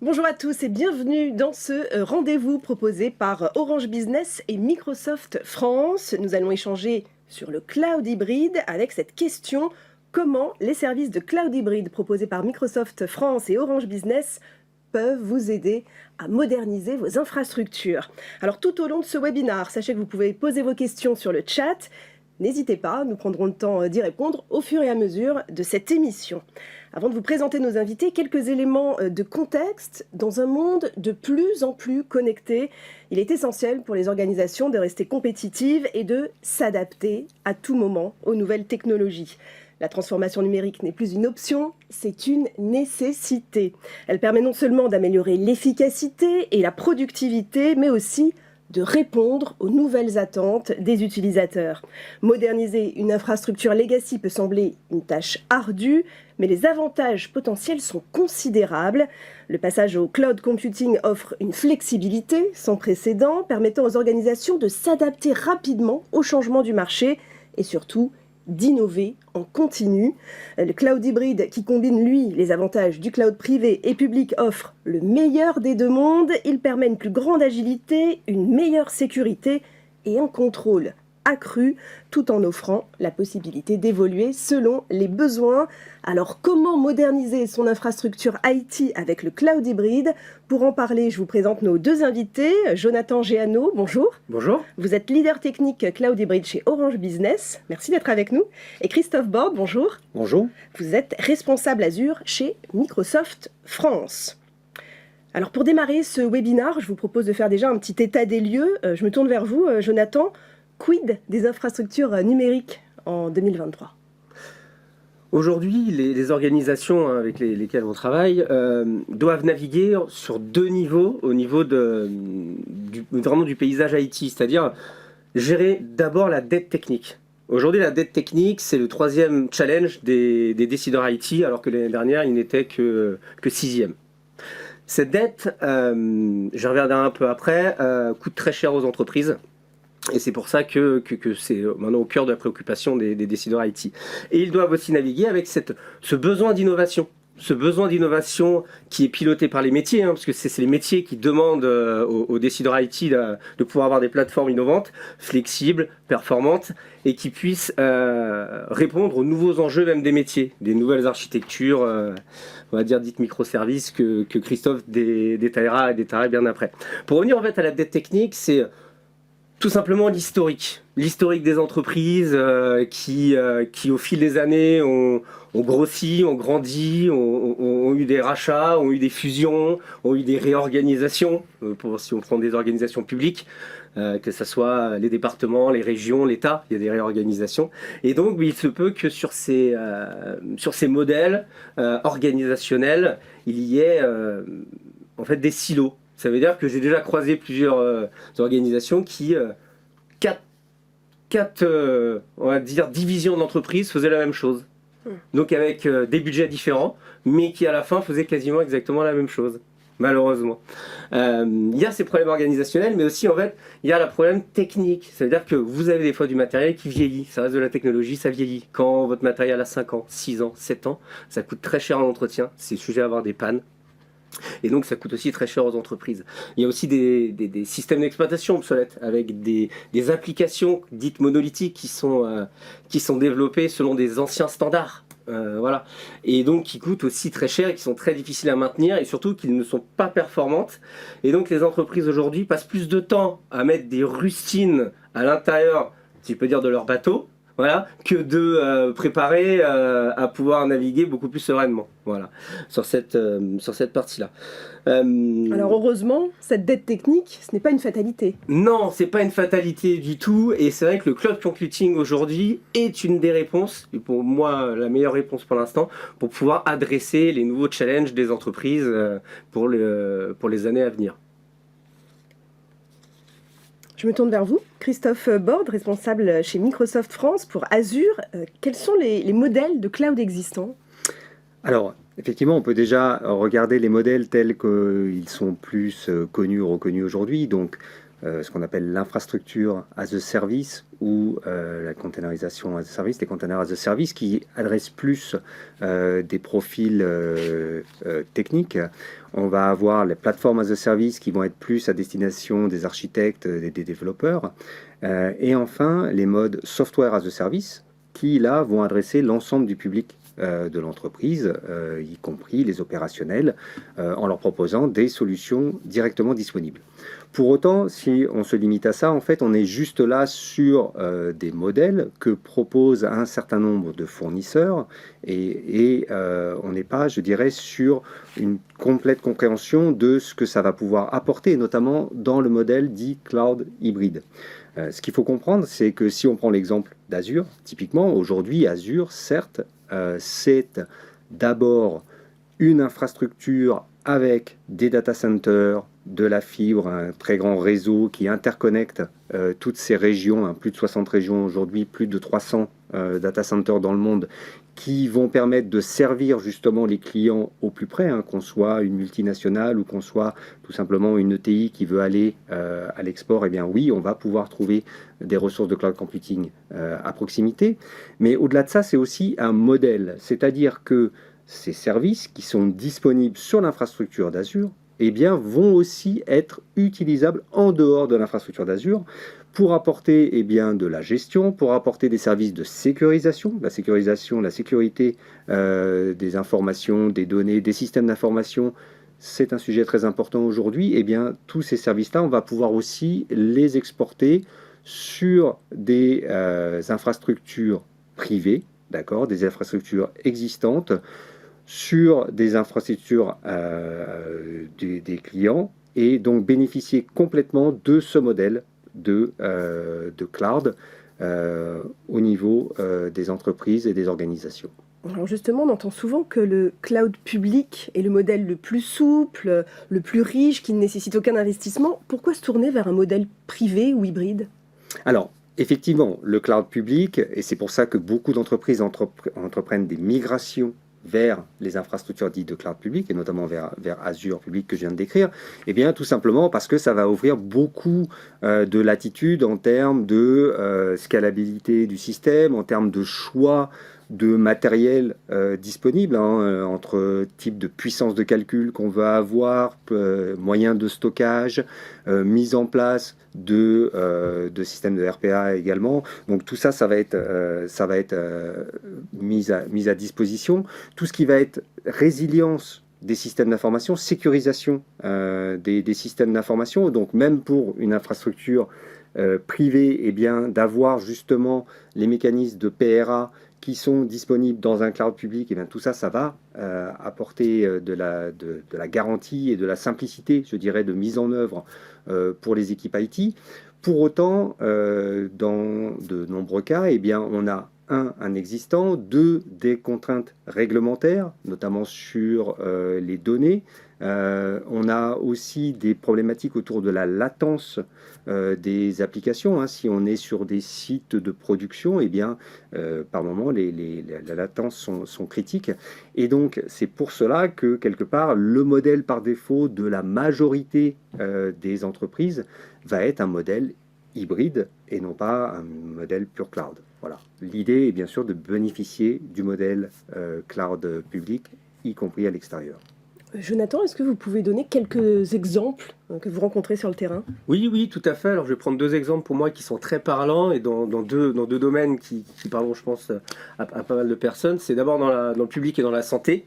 Bonjour à tous et bienvenue dans ce rendez-vous proposé par Orange Business et Microsoft France. Nous allons échanger sur le cloud hybride avec cette question: comment les services de cloud hybride proposés par Microsoft France et Orange Business peuvent vous aider à moderniser vos infrastructures? Alors tout au long de ce webinaire, sachez que vous pouvez poser vos questions sur le chat. N'hésitez pas, nous prendrons le temps d'y répondre au fur et à mesure de cette émission. Avant de vous présenter nos invités, quelques éléments de contexte. Dans un monde de plus en plus connecté, il est essentiel pour les organisations de rester compétitives et de s'adapter à tout moment aux nouvelles technologies. La transformation numérique n'est plus une option, c'est une nécessité. Elle permet non seulement d'améliorer l'efficacité et la productivité, mais aussi de répondre aux nouvelles attentes des utilisateurs. Moderniser une infrastructure legacy peut sembler une tâche ardue, mais les avantages potentiels sont considérables. Le passage au cloud computing offre une flexibilité sans précédent, permettant aux organisations de s'adapter rapidement aux changements du marché et surtout d'innover en continu. Le cloud hybride, qui combine, lui, les avantages du cloud privé et public, offre le meilleur des deux mondes. Il permet une plus grande agilité, une meilleure sécurité et un contrôle accru, tout en offrant la possibilité d'évoluer selon les besoins. Alors, comment moderniser son infrastructure IT avec le cloud hybride? Pour en parler, je vous présente nos deux invités. Jonathan Géano, bonjour. Bonjour. Vous êtes leader technique cloud hybride chez Orange Business. Merci d'être avec nous. Et Christophe Borde, bonjour. Bonjour. Vous êtes responsable Azure chez Microsoft France. Alors, pour démarrer ce webinaire, je vous propose de faire déjà un petit état des lieux. Je me tourne vers vous, Jonathan. Quid des infrastructures numériques en 2023 ? Aujourd'hui, les organisations avec lesquelles on travaille doivent naviguer sur deux niveaux, au niveau vraiment du paysage IT, c'est-à-dire gérer d'abord la dette technique. Aujourd'hui, la dette technique, c'est le troisième challenge des décideurs IT, alors que l'année dernière, il n'était que sixième. Cette dette, je reviendrai un peu après, coûte très cher aux entreprises. Et c'est pour ça que c'est maintenant au cœur de la préoccupation des décideurs IT. Et ils doivent aussi naviguer avec ce besoin d'innovation. Ce besoin d'innovation qui est piloté par les métiers, parce que c'est les métiers qui demandent aux décideurs IT de pouvoir avoir des plateformes innovantes, flexibles, performantes, et qui puissent répondre aux nouveaux enjeux même des métiers, des nouvelles architectures, on va dire dites microservices, que Christophe détaillera bien après. Pour revenir en fait à la dette technique, c'est tout simplement l'historique des entreprises qui au fil des années ont grossi, ont grandi, ont eu des rachats, ont eu des fusions, ont eu des réorganisations, si on prend des organisations publiques, que ce soit les départements, les régions, l'État, il y a des réorganisations. Et donc il se peut que sur ces modèles organisationnels, il y ait en fait des silos. Ça veut dire que j'ai déjà croisé plusieurs organisations qui, quatre on va dire, divisions d'entreprise faisaient la même chose. Donc avec des budgets différents, mais qui à la fin faisaient quasiment exactement la même chose, malheureusement. Il y a ces problèmes organisationnels, mais aussi en fait, il y a le problème technique. Ça veut dire que vous avez des fois du matériel qui vieillit, ça reste de la technologie, ça vieillit. Quand votre matériel a 5 ans, 6 ans, 7 ans, ça coûte très cher en entretien, c'est sujet à avoir des pannes. Et donc ça coûte aussi très cher aux entreprises. Il y a aussi des systèmes d'exploitation obsolètes, avec des applications dites monolithiques qui sont développées selon des anciens standards. Voilà. Et donc qui coûtent aussi très cher et qui sont très difficiles à maintenir, et surtout qu'ils ne sont pas performantes. Et donc les entreprises aujourd'hui passent plus de temps à mettre des rustines à l'intérieur, si je peux dire, de leur bateau, voilà, que de préparer à pouvoir naviguer beaucoup plus sereinement, voilà, sur cette partie-là. Alors heureusement, cette dette technique, ce n'est pas une fatalité. Non, c'est pas une fatalité du tout, et c'est vrai que le cloud computing aujourd'hui est une des réponses, et pour moi la meilleure réponse pour l'instant, pour pouvoir adresser les nouveaux challenges des entreprises pour les années à venir. Je me tourne vers vous, Christophe Borde, responsable chez Microsoft France pour Azure. Quels sont les modèles de cloud existants ? Alors, effectivement, on peut déjà regarder les modèles tels qu'ils sont plus connus ou reconnus aujourd'hui. Donc, ce qu'on appelle l'infrastructure as a service ou la containerisation as a service, les containers as a service qui adressent plus des profils techniques. On va avoir les plateformes as a service qui vont être plus à destination des architectes et des développeurs. Et enfin, les modes software as a service qui, là, vont adresser l'ensemble du public de l'entreprise, y compris les opérationnels, en leur proposant des solutions directement disponibles. Pour autant, si on se limite à ça, en fait, on est juste là sur des modèles que proposent un certain nombre de fournisseurs et on n'est pas, je dirais, sur une complète compréhension de ce que ça va pouvoir apporter, notamment dans le modèle dit cloud hybride. Ce qu'il faut comprendre, c'est que si on prend l'exemple d'Azure, typiquement, aujourd'hui, Azure, certes, c'est d'abord une infrastructure avec des data centers, de la fibre, un très grand réseau qui interconnecte toutes ces régions, plus de 60 régions aujourd'hui, plus de 300 data centers dans le monde, qui vont permettre de servir justement les clients au plus près, qu'on soit une multinationale ou qu'on soit tout simplement une ETI qui veut aller à l'export. Eh bien oui, on va pouvoir trouver des ressources de cloud computing à proximité. Mais au-delà de ça, c'est aussi un modèle, c'est-à-dire que ces services qui sont disponibles sur l'infrastructure d'Azure, eh bien, vont aussi être utilisables en dehors de l'infrastructure d'Azure pour apporter de la gestion, pour apporter des services de sécurisation, la sécurité des informations, des données, des systèmes d'information. C'est un sujet très important aujourd'hui. Eh bien, tous ces services-là, on va pouvoir aussi les exporter sur des infrastructures privées, d'accord, des infrastructures existantes, sur des infrastructures des clients et donc bénéficier complètement de ce modèle de cloud au niveau des entreprises et des organisations. Alors justement, on entend souvent que le cloud public est le modèle le plus souple, le plus riche, qui ne nécessite aucun investissement. Pourquoi se tourner vers un modèle privé ou hybride ? Alors, effectivement, le cloud public, et c'est pour ça que beaucoup d'entreprises entreprennent des migrations vers les infrastructures dites de cloud public, et notamment vers Azure public que je viens de décrire, eh bien tout simplement parce que ça va offrir beaucoup de latitude en termes de scalabilité du système, en termes de choix de matériel disponible, entre type de puissance de calcul qu'on veut avoir, moyens de stockage, mise en place de systèmes de RPA également. Donc tout ça, ça va être mis à disposition. Tout ce qui va être résilience des systèmes d'information, sécurisation des systèmes d'information, donc même pour une infrastructure privée, eh bien d'avoir justement les mécanismes de PRA qui sont disponibles dans un cloud public, et bien tout ça, ça va apporter de la garantie et de la simplicité, je dirais, de mise en œuvre pour les équipes IT. Pour autant, dans de nombreux cas, eh bien, on a un existant, deux, des contraintes réglementaires, notamment sur les données. On a aussi des problématiques autour de la latence des applications. Si on est sur des sites de production, eh bien, par moment, la latence sont critiques. Et donc, c'est pour cela que, quelque part, le modèle par défaut de la majorité des entreprises va être un modèle hybride et non pas un modèle pure cloud. Voilà. L'idée est bien sûr de bénéficier du modèle cloud public, y compris à l'extérieur. Jonathan, est-ce que vous pouvez donner quelques exemples que vous rencontrez sur le terrain ? Oui, tout à fait. Alors, je vais prendre deux exemples pour moi qui sont très parlants et dans deux domaines qui parleront, je pense, à pas mal de personnes. C'est d'abord dans le public et dans la santé.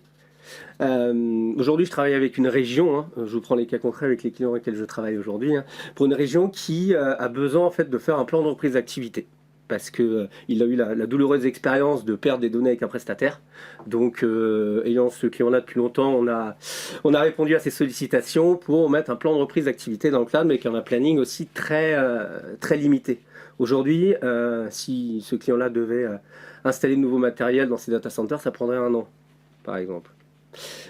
Aujourd'hui, je travaille avec une région, je vous prends les cas concrets avec les clients avec lesquels je travaille aujourd'hui, pour une région qui a besoin en fait de faire un plan de reprise d'activité. Parce qu'il a eu la douloureuse expérience de perdre des données avec un prestataire. Donc, ayant ce client-là depuis longtemps, on a répondu à ces sollicitations pour mettre un plan de reprise d'activité dans le cloud, mais avec un planning aussi très limité. Aujourd'hui, si ce client-là devait installer de nouveaux matériels dans ses data centers, ça prendrait 1 an, par exemple.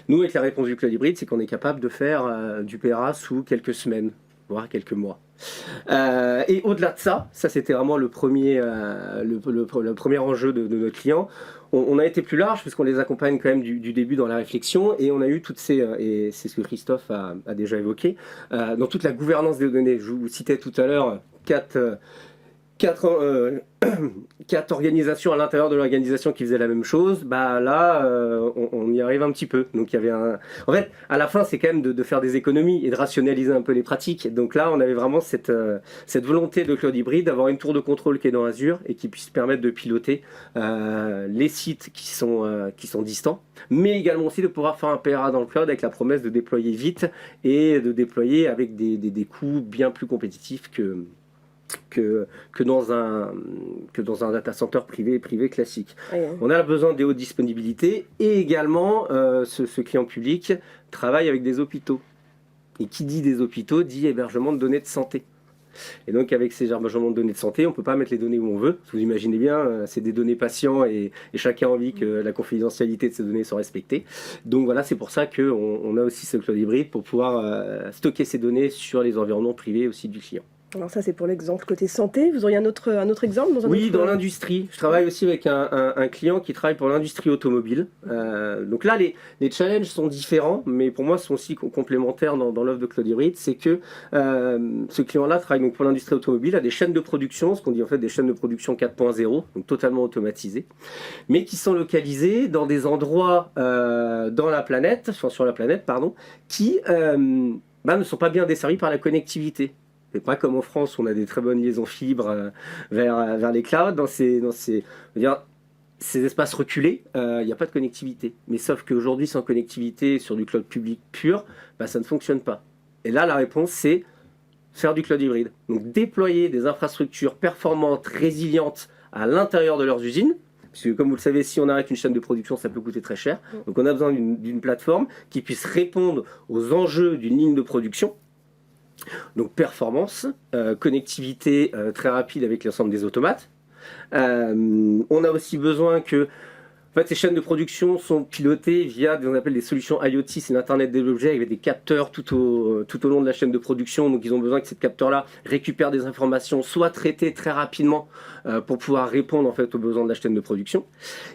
Nous, avec la réponse du cloud hybride, c'est qu'on est capable de faire du PRA sous quelques semaines. voire quelques mois. Et au-delà de ça, ça c'était vraiment le premier enjeu de notre client. On a été plus large puisqu'on les accompagne quand même du début dans la réflexion et on a eu toutes ces, et c'est ce que Christophe a déjà évoqué, dans toute la gouvernance des données. Je vous citais tout à l'heure quatre organisations à l'intérieur de l'organisation qui faisaient la même chose. Bah là, on y arrive un petit peu. Donc il y avait en fait, à la fin, c'est quand même de faire des économies et de rationaliser un peu les pratiques. Donc là, on avait vraiment cette volonté de cloud hybride d'avoir une tour de contrôle qui est dans Azure et qui puisse permettre de piloter les sites qui sont distants, mais également aussi de pouvoir faire un PRA dans le cloud avec la promesse de déployer vite et de déployer avec des coûts bien plus compétitifs que dans un data center privé classique. Ouais. On a besoin des hautes disponibilités et également ce client public travaille avec des hôpitaux. Et qui dit des hôpitaux dit hébergement de données de santé. Et donc avec ces hébergements de données de santé, on ne peut pas mettre les données où on veut. Vous imaginez bien, c'est des données patients et chacun a envie que la confidentialité de ces données soit respectée. Donc voilà, c'est pour ça qu'on a aussi ce cloud hybride pour pouvoir stocker ces données sur les environnements privés aussi du client. Alors ça c'est pour l'exemple côté santé. Vous auriez un autre exemple dans un Oui, autre... dans l'industrie. Je travaille aussi avec un client qui travaille pour l'industrie automobile. Donc là, les challenges sont différents, mais pour moi, sont aussi complémentaires dans l'offre de Cloud Hybrid. C'est que ce client-là travaille donc pour l'industrie automobile, a des chaînes de production, ce qu'on dit en fait des chaînes de production 4.0, donc totalement automatisées, mais qui sont localisées dans des endroits sur la planète, qui ne sont pas bien desservis par la connectivité. C'est pas comme en France où on a des très bonnes liaisons fibres vers les clouds. Dans ces espaces reculés, il n'y a pas de connectivité. Mais sauf qu'aujourd'hui, sans connectivité sur du cloud public pur, ça ne fonctionne pas. Et là, la réponse, c'est faire du cloud hybride. Donc déployer des infrastructures performantes, résilientes à l'intérieur de leurs usines. Parce que comme vous le savez, si on arrête une chaîne de production, ça peut coûter très cher. Donc on a besoin d'une plateforme qui puisse répondre aux enjeux d'une ligne de production. Donc performance, connectivité très rapide avec l'ensemble des automates. On a aussi besoin que ces chaînes de production sont pilotées via ce qu'on appelle des solutions IoT, c'est l'Internet des objets avec des capteurs tout au long de la chaîne de production. Donc ils ont besoin que ces capteurs-là récupèrent des informations, soient traités très rapidement pour pouvoir répondre en fait aux besoins de la chaîne de production.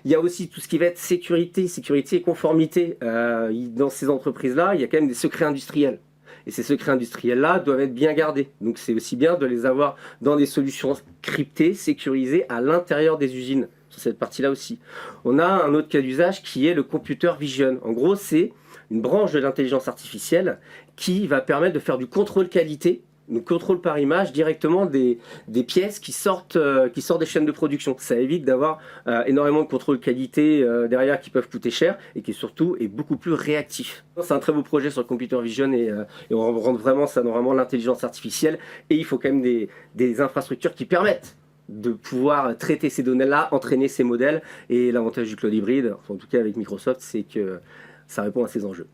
Il y a aussi tout ce qui va être sécurité et conformité. Dans ces entreprises-là, il y a quand même des secrets industriels. Et ces secrets industriels-là doivent être bien gardés. Donc c'est aussi bien de les avoir dans des solutions cryptées, sécurisées à l'intérieur des usines. Sur cette partie-là aussi. On a un autre cas d'usage qui est le computer vision. En gros, c'est une branche de l'intelligence artificielle qui va permettre de faire du contrôle qualité, du contrôle par image directement des pièces qui sortent des chaînes de production. Ça évite d'avoir énormément de contrôle qualité derrière qui peuvent coûter cher et qui surtout est beaucoup plus réactif. C'est un très beau projet sur le computer vision et on rentre vraiment ça dans vraiment l'intelligence artificielle et il faut quand même des infrastructures qui permettent de pouvoir traiter ces données-là, entraîner ces modèles. Et l'avantage du cloud hybride, en tout cas avec Microsoft, c'est que ça répond à ces enjeux.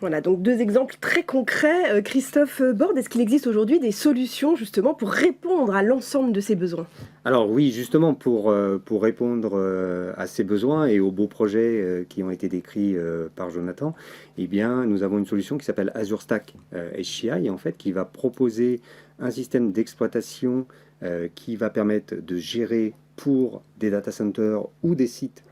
Voilà, donc deux exemples très concrets. Christophe Borde, est-ce qu'il existe aujourd'hui des solutions justement pour répondre à l'ensemble de ces besoins? Alors oui, justement pour répondre à ces besoins et aux beaux projets qui ont été décrits par Jonathan, eh bien, nous avons une solution qui s'appelle Azure Stack HCI, en fait, qui va proposer un système d'exploitation qui va permettre de gérer pour des data centers ou des sites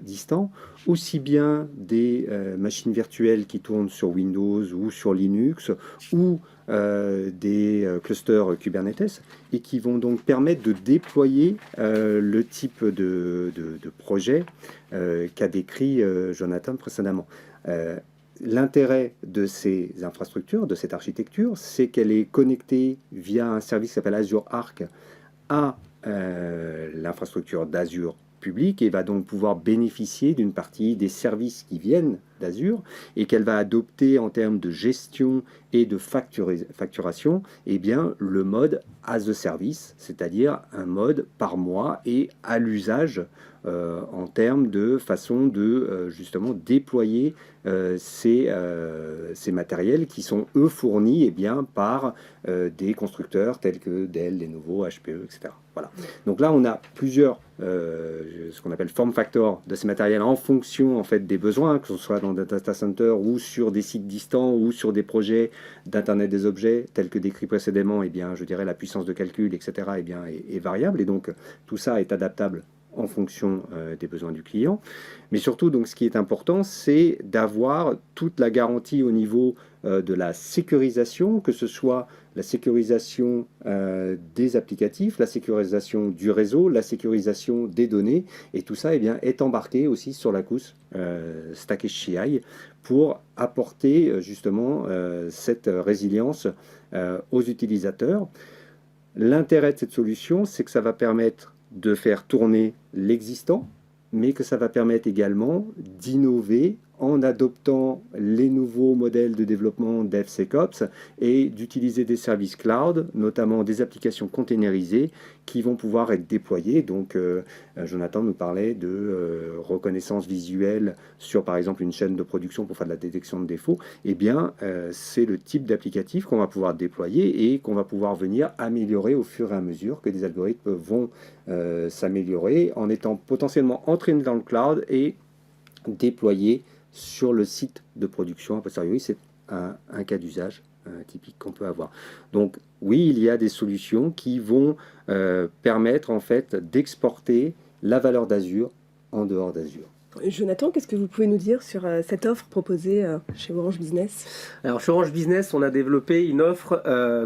distants, aussi bien des machines virtuelles qui tournent sur Windows ou sur Linux, ou des clusters Kubernetes, et qui vont donc permettre de déployer le type de projet qu'a décrit Jonathan précédemment. L'intérêt de ces infrastructures, de cette architecture, c'est qu'elle est connectée via un service qui s'appelle Azure Arc à l'infrastructure d'Azure public et va donc pouvoir bénéficier d'une partie des services qui viennent d'Azure et qu'elle va adopter en termes de gestion et de facturation, eh bien, le mode as a service, c'est-à-dire un mode par mois et à l'usage en termes de façon de justement déployer ces matériels qui sont eux fournis eh bien, par des constructeurs tels que Dell, Lenovo, HPE, etc. Voilà. Donc là, on a plusieurs ce qu'on appelle form factor de ces matériels en fonction en fait des besoins, que ce soit développement d'un data center ou sur des sites distants ou sur des projets d'Internet des objets tels que décrits précédemment, eh bien, je dirais la puissance de calcul, etc., eh bien, est variable. Et donc, tout ça est adaptable en fonction des besoins du client. Mais surtout, donc, ce qui est important, c'est d'avoir toute la garantie au niveau de la sécurisation, que ce soit la sécurisation des applicatifs, la sécurisation du réseau, la sécurisation des données, et tout ça eh bien, est embarqué aussi sur la couche Stack HCI pour apporter justement cette résilience aux utilisateurs. L'intérêt de cette solution, c'est que ça va permettre de faire tourner l'existant, mais que ça va permettre également d'innover en adoptant les nouveaux modèles de développement DevSecOps et d'utiliser des services cloud, notamment des applications containerisées qui vont pouvoir être déployées. Donc, Jonathan nous parlait de reconnaissance visuelle sur, par exemple, une chaîne de production pour faire de la détection de défauts. Eh bien, c'est le type d'applicatif qu'on va pouvoir déployer et qu'on va pouvoir venir améliorer au fur et à mesure que des algorithmes vont s'améliorer en étant potentiellement entraînés dans le cloud et déployés sur le site de production. A posteriori, c'est un cas d'usage typique qu'on peut avoir. Donc oui, il y a des solutions qui vont permettre en fait d'exporter la valeur d'Azure en dehors d'Azure. Jonathan, qu'est-ce que vous pouvez nous dire sur cette offre proposée chez Orange Business? Alors chez Orange Business, on a développé une offre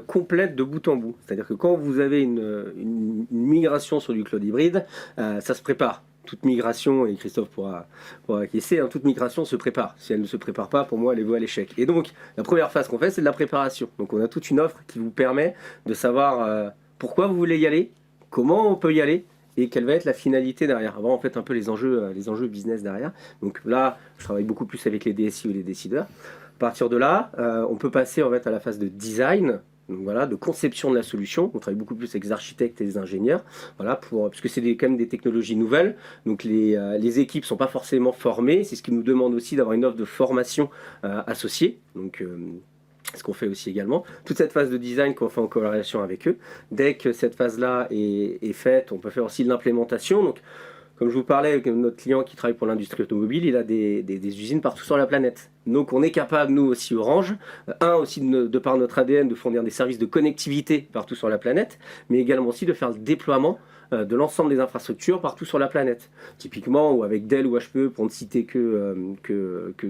complète de bout en bout. C'est-à-dire que quand vous avez une migration sur du cloud hybride, ça se prépare. Toute migration, et Christophe pourra acquiescer, hein, toute migration se prépare. Si elle ne se prépare pas, pour moi, elle est vouée à l'échec. Et donc, la première phase qu'on fait, c'est de la préparation. Donc, on a toute une offre qui vous permet de savoir pourquoi vous voulez y aller, comment on peut y aller, et quelle va être la finalité derrière. Avoir en fait un peu les enjeux business derrière. Donc là, je travaille beaucoup plus avec les DSI ou les décideurs. À partir de là, on peut passer en fait à la phase de design. Donc voilà, de conception de la solution. On travaille beaucoup plus avec les architectes et les ingénieurs, voilà, parce que c'est quand même des technologies nouvelles. Donc les équipes ne sont pas forcément formées. C'est ce qui nous demande aussi d'avoir une offre de formation associée. Donc ce qu'on fait aussi également. Toute cette phase de design qu'on fait en collaboration avec eux. Dès que cette phase-là est faite, on peut faire aussi de l'implémentation. Donc, comme je vous parlais avec notre client qui travaille pour l'industrie automobile, il a des usines partout sur la planète. Donc on est capable, nous aussi Orange, aussi de par notre ADN, de fournir des services de connectivité partout sur la planète, mais également aussi de faire le déploiement de l'ensemble des infrastructures partout sur la planète. Typiquement, ou avec Dell ou HPE, pour ne citer que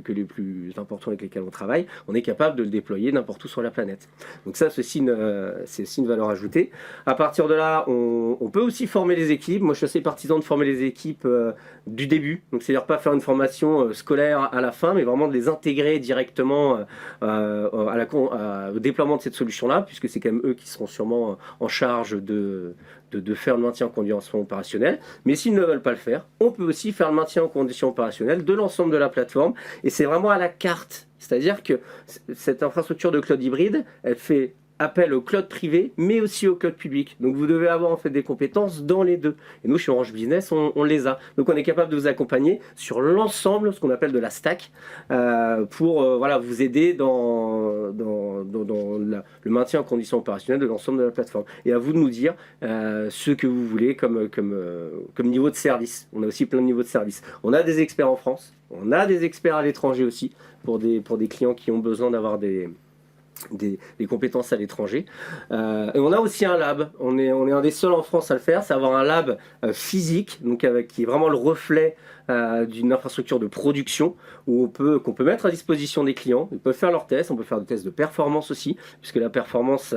les plus importants avec lesquels on travaille, on est capable de le déployer n'importe où sur la planète. Donc ça, c'est aussi une valeur ajoutée. À partir de là, on peut aussi former les équipes. Moi, je suis assez partisan de former les équipes du début. Donc, c'est-à-dire pas faire une formation scolaire à la fin, mais vraiment de les intégrer directement au déploiement de cette solution-là, puisque c'est quand même eux qui seront sûrement en charge de faire le maintien en conditions opérationnelles. Mais s'ils ne veulent pas le faire, on peut aussi faire le maintien en conditions opérationnelles de l'ensemble de la plateforme. Et c'est vraiment à la carte. C'est-à-dire que cette infrastructure de cloud hybride, elle fait appel au cloud privé, mais aussi au cloud public. Donc vous devez avoir en fait des compétences dans les deux. Et nous, chez Orange Business, on les a. Donc on est capable de vous accompagner sur l'ensemble, ce qu'on appelle de la stack, pour vous aider dans le maintien en conditions opérationnelles de l'ensemble de la plateforme. Et à vous de nous dire ce que vous voulez comme niveau de service. On a aussi plein de niveaux de service. On a des experts en France, on a des experts à l'étranger aussi, pour des clients qui ont besoin d'avoir des compétences à l'étranger. Et on a aussi un lab. On est un des seuls en France à le faire, c'est avoir un lab physique, donc qui est vraiment le reflet d'une infrastructure de production qu'on peut mettre à disposition des clients. Ils peuvent faire leurs tests, on peut faire des tests de performance aussi, puisque la performance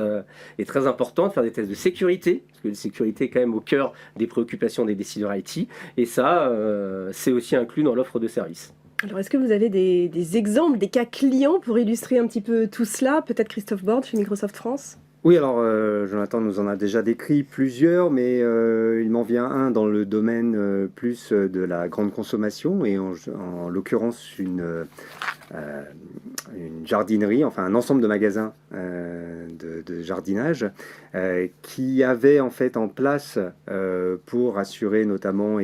est très importante, faire des tests de sécurité, parce que la sécurité est quand même au cœur des préoccupations des décideurs IT, et ça, c'est aussi inclus dans l'offre de service. Alors, est-ce que vous avez des exemples, des cas clients pour illustrer un petit peu tout cela? Peut-être Christophe Borde chez Microsoft France? Oui, alors Jonathan nous en a déjà décrit plusieurs, mais il m'en vient un dans le domaine plus de la grande consommation, et en l'occurrence une jardinerie, enfin un ensemble de magasins de jardinage qui avait en fait en place pour assurer notamment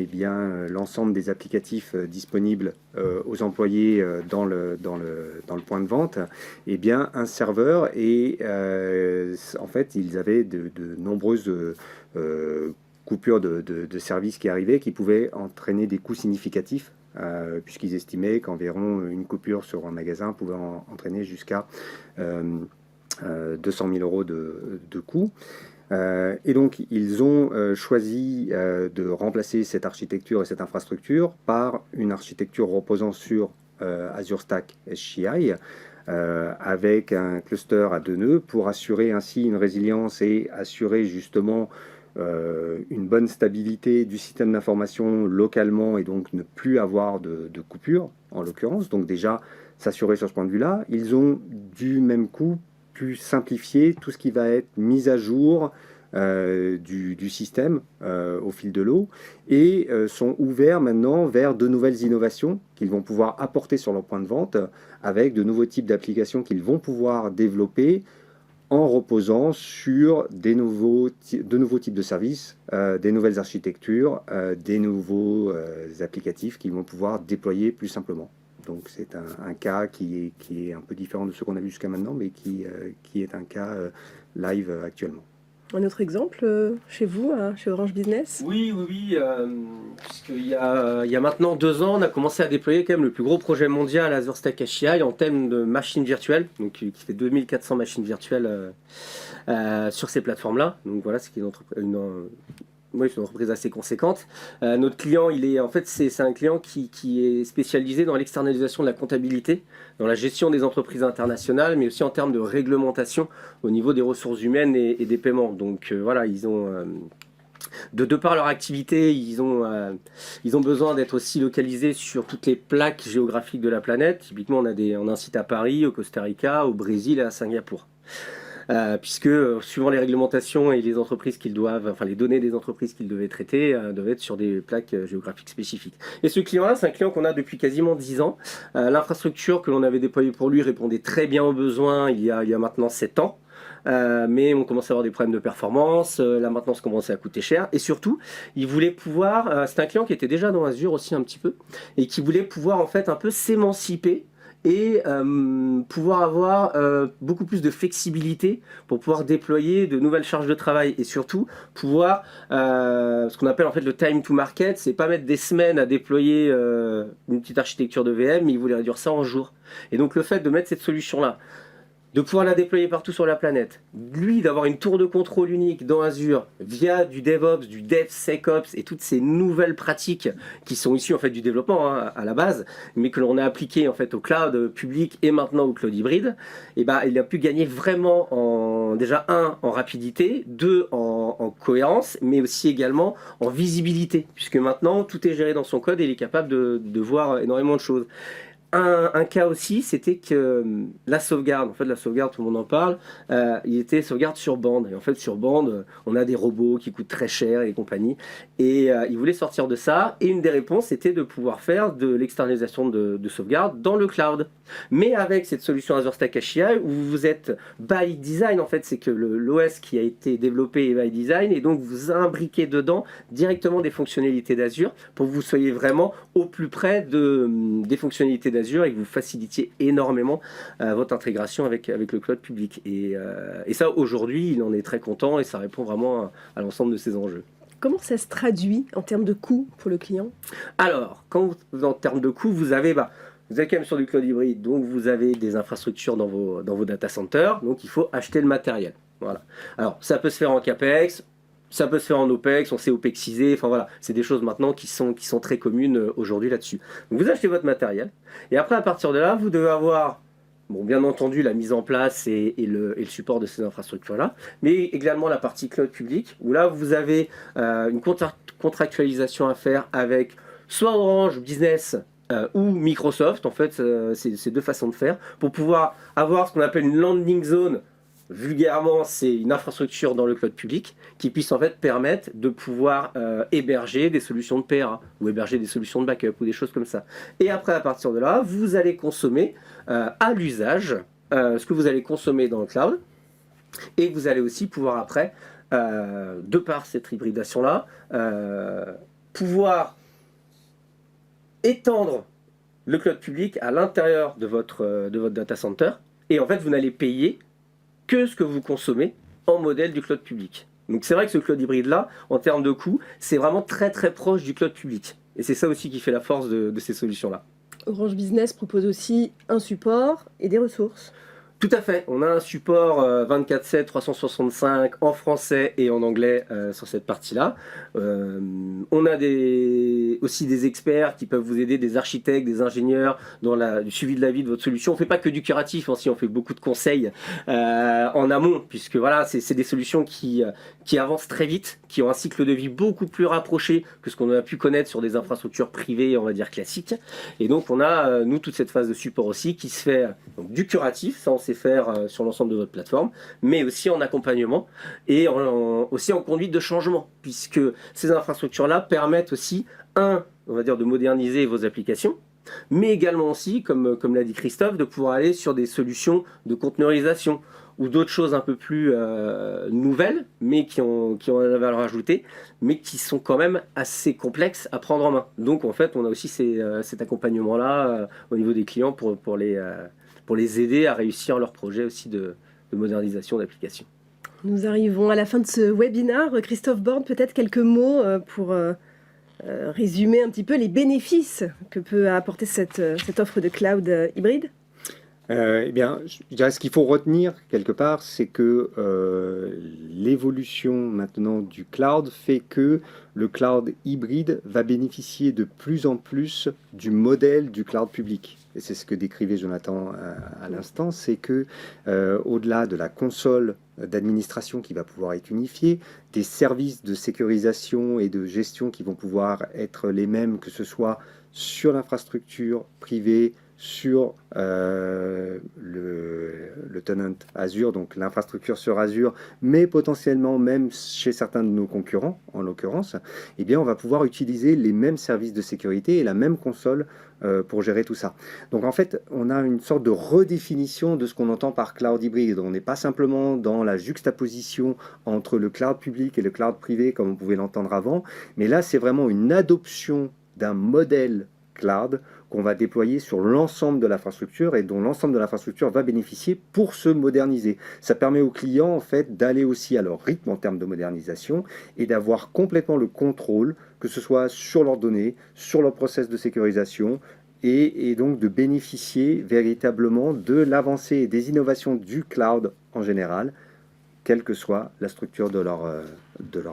l'ensemble des applicatifs disponibles aux employés dans le point de vente, un serveur, et en fait ils avaient de nombreuses coupures de services qui arrivaient, qui pouvaient entraîner des coûts significatifs puisqu'ils estimaient qu'environ une coupure sur un magasin pouvait entraîner jusqu'à 200 000 euros de coûts. Et donc, ils ont choisi de remplacer cette architecture et cette infrastructure par une architecture reposant sur Azure Stack HCI, avec un cluster à 2 nœuds pour assurer ainsi une résilience et assurer justement une bonne stabilité du système d'information localement et donc ne plus avoir de coupure en l'occurrence. Donc déjà, s'assurer sur ce point de vue-là. Ils ont du même coup pu simplifier tout ce qui va être mise à jour du système au fil de l'eau et sont ouverts maintenant vers de nouvelles innovations qu'ils vont pouvoir apporter sur leur point de vente avec de nouveaux types d'applications qu'ils vont pouvoir développer en reposant sur de nouveaux types de services, des nouvelles architectures, des nouveaux applicatifs qu'ils vont pouvoir déployer plus simplement. Donc c'est un cas qui est un peu différent de ce qu'on a vu jusqu'à maintenant, mais qui est un cas live actuellement. Un autre exemple chez vous, chez Orange Business? Oui, puisqu'il y a maintenant 2 ans, on a commencé à déployer quand même le plus gros projet mondial Azure Stack HCI en termes de machines virtuelles, donc qui fait 2400 machines virtuelles sur ces plateformes-là. Donc voilà, c'est c'est une entreprise assez conséquente. Notre client, c'est un client qui est spécialisé dans l'externalisation de la comptabilité, dans la gestion des entreprises internationales, mais aussi en termes de réglementation au niveau des ressources humaines et des paiements. Donc voilà, ils ont de par leur activité, ils ont besoin d'être aussi localisés sur toutes les plaques géographiques de la planète. Typiquement, on a un site à Paris, au Costa Rica, au Brésil et à Singapour. Puisque suivant les réglementations et les données des entreprises qu'ils devaient traiter, doivent être sur des plaques géographiques spécifiques. Et ce client-là, c'est un client qu'on a depuis quasiment 10 ans. L'infrastructure que l'on avait déployée pour lui répondait très bien aux besoins il y a maintenant 7 ans. Mais on commençait à avoir des problèmes de performance, la maintenance commençait à coûter cher, et surtout, il voulait pouvoir, c'est un client qui était déjà dans Azure aussi un petit peu, et qui voulait pouvoir en fait un peu s'émanciper et pouvoir avoir beaucoup plus de flexibilité pour pouvoir déployer de nouvelles charges de travail et surtout pouvoir, ce qu'on appelle en fait le time to market, c'est pas mettre des semaines à déployer une petite architecture de VM, mais il voulait réduire ça en jours. Et donc le fait de mettre cette solution-là, de pouvoir la déployer partout sur la planète, lui d'avoir une tour de contrôle unique dans Azure via du DevOps, du DevSecOps et toutes ces nouvelles pratiques qui sont issues en fait du développement à la base, mais que l'on a appliqué en fait au cloud public et maintenant au cloud hybride, et il a pu gagner vraiment déjà en rapidité, 2 en cohérence, mais aussi également en visibilité, puisque maintenant tout est géré dans son code et il est capable de voir énormément de choses. Un cas aussi, c'était que la sauvegarde, tout le monde en parle, il était sauvegarde sur bande. Et en fait, sur bande, on a des robots qui coûtent très cher et compagnie. Et ils voulaient sortir de ça. Et une des réponses, c'était de pouvoir faire de l'externalisation de sauvegarde dans le cloud. Mais avec cette solution Azure Stack HCI, où vous êtes by design, en fait, c'est que l'OS qui a été développé est by design. Et donc, vous imbriquez dedans directement des fonctionnalités d'Azure pour que vous soyez vraiment au plus près des fonctionnalités d'Azure et que vous facilitiez énormément votre intégration avec le cloud public. Et ça, aujourd'hui, il en est très content et ça répond vraiment à l'ensemble de ces enjeux. Comment ça se traduit en termes de coûts pour le client? Alors, en termes de coûts, vous êtes quand même sur du cloud hybride, donc vous avez des infrastructures dans vos data centers, donc il faut acheter le matériel. Voilà. Alors, ça peut se faire en CAPEX, ça peut se faire en OPEX, on sait OPEXiser, enfin voilà, c'est des choses maintenant qui sont très communes aujourd'hui là-dessus. Donc vous achetez votre matériel, et après à partir de là, vous devez avoir, bien entendu, la mise en place et le support de ces infrastructures-là, mais également la partie cloud public, où là vous avez une contractualisation à faire avec soit Orange Business ou Microsoft, en fait, c'est 2 façons de faire, pour pouvoir avoir ce qu'on appelle une landing zone. Vulgairement, c'est une infrastructure dans le cloud public qui puisse en fait permettre de pouvoir héberger des solutions de PRA ou héberger des solutions de backup ou des choses comme ça. Et après, à partir de là, vous allez consommer à l'usage ce que vous allez consommer dans le cloud et vous allez aussi pouvoir après, de par cette hybridation-là, pouvoir étendre le cloud public à l'intérieur de votre data center et en fait, vous n'allez payer que ce que vous consommez en modèle du cloud public. Donc c'est vrai que ce cloud hybride là, en termes de coût, c'est vraiment très très proche du cloud public. Et c'est ça aussi qui fait la force de ces solutions-là. Orange Business propose aussi un support et des ressources. Tout à fait, on a un support 24/7, 365 en français et en anglais sur cette partie-là. On a aussi des experts qui peuvent vous aider, des architectes, des ingénieurs dans le suivi de la vie de votre solution. On ne fait pas que du curatif, on fait beaucoup de conseils en amont, puisque voilà, c'est des solutions qui avancent très vite, qui ont un cycle de vie beaucoup plus rapproché que ce qu'on a pu connaître sur des infrastructures privées, on va dire classiques. Et donc on a, nous, toute cette phase de support aussi qui se fait donc, du curatif, ça on sait faire sur l'ensemble de votre plateforme, mais aussi en accompagnement et aussi en conduite de changement, puisque ces infrastructures-là permettent aussi, on va dire, de moderniser vos applications, mais également aussi, comme l'a dit Christophe, de pouvoir aller sur des solutions de conteneurisation ou d'autres choses un peu plus nouvelles, mais qui ont la valeur ajoutée, mais qui sont quand même assez complexes à prendre en main. Donc en fait, on a aussi cet accompagnement-là au niveau des clients pour les aider à réussir leur projet aussi de modernisation d'applications. Nous arrivons à la fin de ce webinaire. Christophe Borne, peut-être quelques mots pour résumer un petit peu les bénéfices que peut apporter cette offre de cloud hybride. Eh bien, je dirais ce qu'il faut retenir quelque part, c'est que l'évolution maintenant du cloud fait que le cloud hybride va bénéficier de plus en plus du modèle du cloud public. Et c'est ce que décrivait Jonathan à l'instant, c'est que au-delà de la console d'administration qui va pouvoir être unifiée, des services de sécurisation et de gestion qui vont pouvoir être les mêmes, que ce soit sur l'infrastructure privée, sur le tenant Azure, donc l'infrastructure sur Azure, mais potentiellement même chez certains de nos concurrents, en l'occurrence, eh bien on va pouvoir utiliser les mêmes services de sécurité et la même console pour gérer tout ça. Donc en fait, on a une sorte de redéfinition de ce qu'on entend par cloud hybride. On n'est pas simplement dans la juxtaposition entre le cloud public et le cloud privé, comme on pouvait l'entendre avant, mais là c'est vraiment une adoption d'un modèle cloud qu'on va déployer sur l'ensemble de l'infrastructure et dont l'ensemble de l'infrastructure va bénéficier pour se moderniser. Ça permet aux clients en fait d'aller aussi à leur rythme en termes de modernisation et d'avoir complètement le contrôle, que ce soit sur leurs données, sur leur process de sécurisation et donc de bénéficier véritablement de l'avancée et des innovations du cloud en général, quelle que soit la structure de leur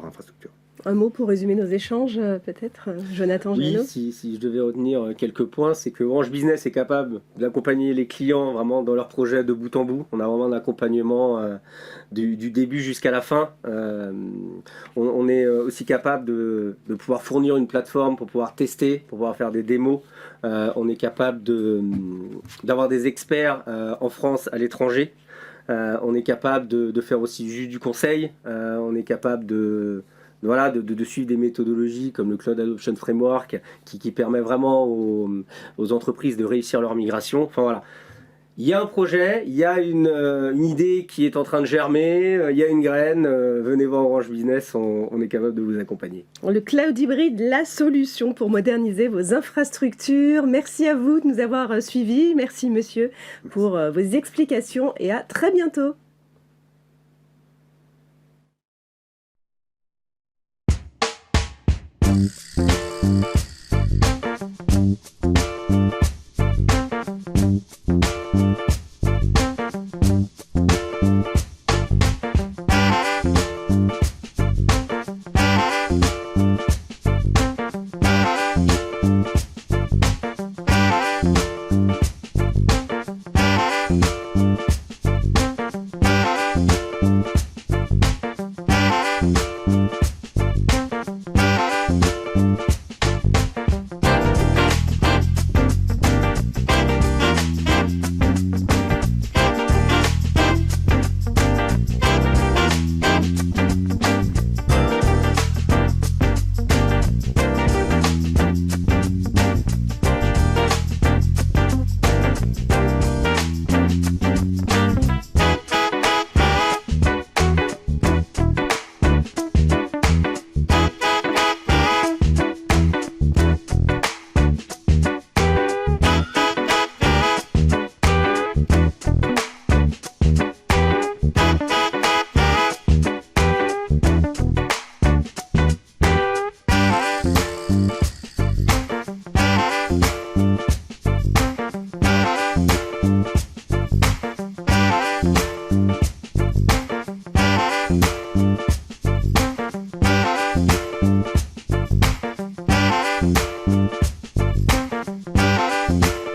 infrastructure. Un mot pour résumer nos échanges, peut-être, Jonathan Giano. Oui, si je devais retenir quelques points, c'est que Orange Business est capable d'accompagner les clients vraiment dans leur projet de bout en bout. On a vraiment un accompagnement du début jusqu'à la fin. On est aussi capable de pouvoir fournir une plateforme pour pouvoir tester, pour pouvoir faire des démos. On est capable d'avoir des experts en France, à l'étranger. On est capable de faire aussi juste du conseil. On est capable de suivre des méthodologies comme le Cloud Adoption Framework qui permet vraiment aux entreprises de réussir leur migration. Enfin voilà, il y a un projet, il y a une idée qui est en train de germer, il y a une graine, venez voir Orange Business, on est capable de vous accompagner. Le cloud hybride, la solution pour moderniser vos infrastructures. Merci à vous de nous avoir suivis, merci monsieur pour vos explications et à très bientôt.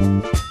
Thank you.